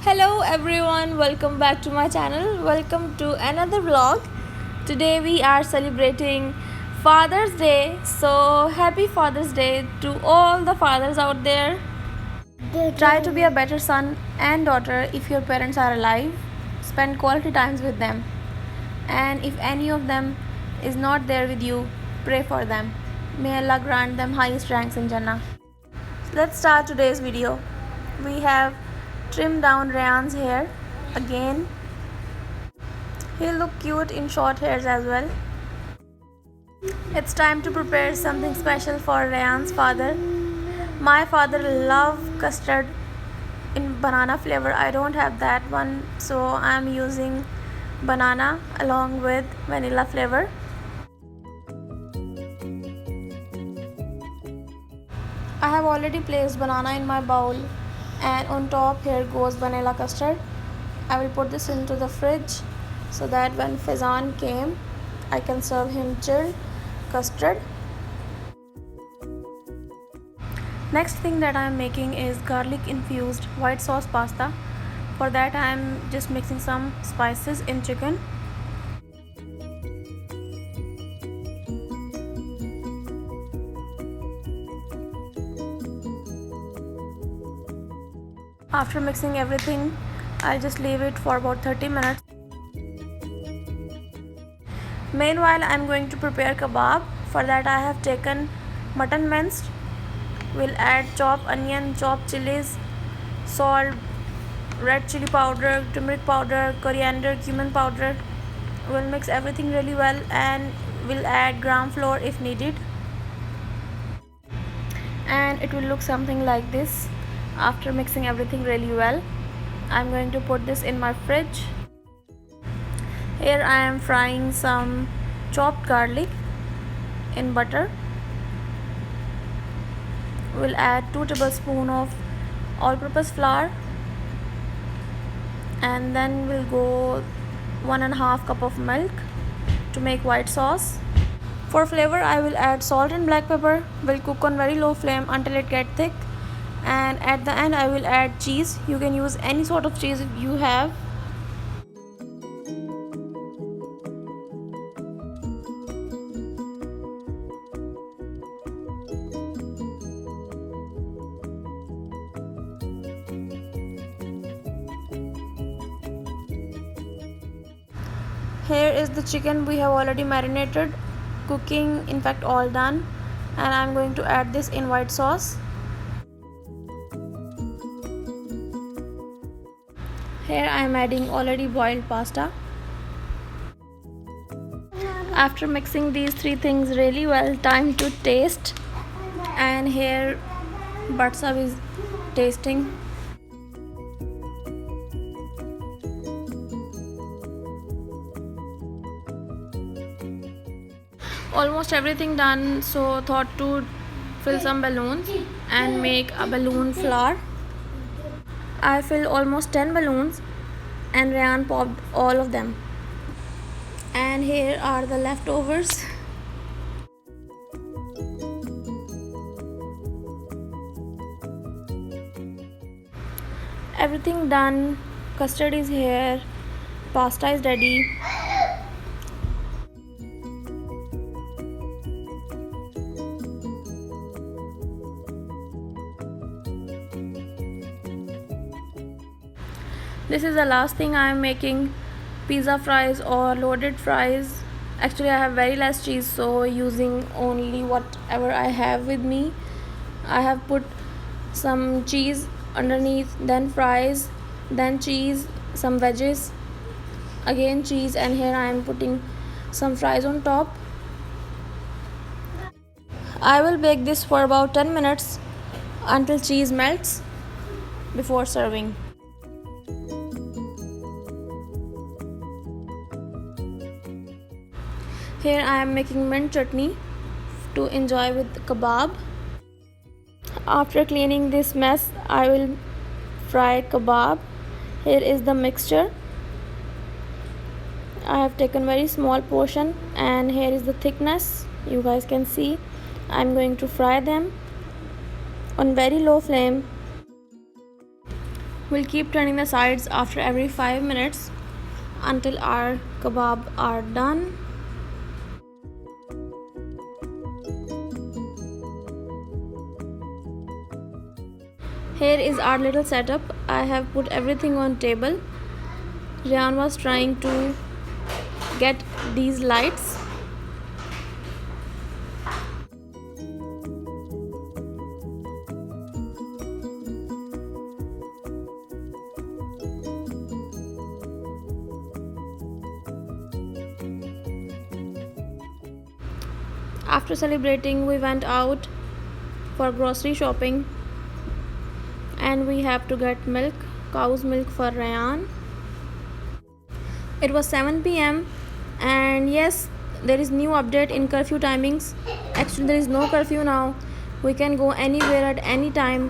Hello everyone, welcome back to my channel. Welcome to another vlog. Today we are celebrating Father's Day. So happy Father's Day to all the fathers out there. Try to be a better son and daughter if your parents are alive. Spend quality times with them. And if any of them is not there with you, pray for them. May Allah grant them highest ranks in Jannah. Let's start today's video. We have trimmed down Rayan's hair again. He'll look cute in short hairs as well. It's time to prepare something special for Rayan's father. My father loves custard in banana flavor. I don't have that one, so I'm using banana along with vanilla flavor. I have already placed banana in my bowl, and on top here goes vanilla custard. I will put this into the fridge so that when Faizan came, I can serve him chilled custard. Next thing that I am making is garlic infused white sauce pasta. For that I am just mixing some spices in chicken. After mixing everything, I'll just leave it for about 30 minutes. Meanwhile, I'm going to prepare kebab. For that I have taken mutton minced. We'll add chopped onion, chopped chilies, salt, red chili powder, turmeric powder, coriander, cumin powder. We'll mix everything really well and we'll add gram flour if needed. And it will look something like this. After mixing everything really well, I'm going to put this in my fridge. Here I am frying some chopped garlic in butter. We'll add 2 tablespoons of all-purpose flour, and then we'll go 1.5 cup of milk to make white sauce. For flavor, I will add salt and black pepper. We'll cook on very low flame until it gets thick. And at the end I will add cheese. You can use any sort of cheese you have. Here is the chicken we have already marinated, cooking in fact all done, and I'm going to add this in white sauce. Here I am adding already boiled pasta. After mixing these three things really well, time to taste. And here Batsab is tasting. Almost everything done, so thought to fill some balloons and make a balloon flower. I filled almost 10 balloons and Rayan popped all of them. And here are the leftovers. Everything done. Custard is here. Pasta is ready. This is the last thing I am making, pizza fries or loaded fries. Actually I have very less cheese, so using only whatever I have with me. I have put some cheese underneath, then fries, then cheese, some veggies, again cheese, and here I am putting some fries on top. I will bake this for about 10 minutes until cheese melts before serving. Here I am making mint chutney to enjoy with kebab. After cleaning this mess, I will fry kebab. Here is the mixture. I have taken very small portion and here is the thickness. You guys can see. I am going to fry them on very low flame We'll keep turning the sides after every 5 minutes until our kebab are done. Here is our little setup. I have put everything on table. Ryan was trying to get these lights. After celebrating, we went out for grocery shopping and we have to get milk, cow's milk for Ryan. It was 7 p.m. and yes, there is new update in curfew timings. Actually, there is no curfew now. We can go anywhere at any time.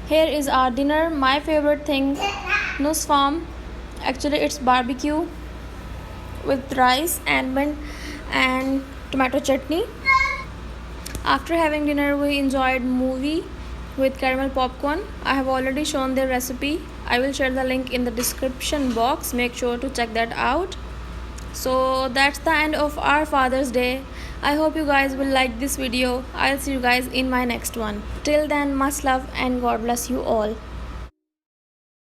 Here is our dinner, my favorite thing, Nus Farm. Actually, it's barbecue with rice and mint and tomato chutney. After having dinner, we enjoyed movie with caramel popcorn. I have already shown their recipe. I will share the link in the description box. Make sure to check that out. So that's the end of our Father's Day. I hope you guys will like this video. I'll see you guys in my next one. Till then, much love and God bless you all.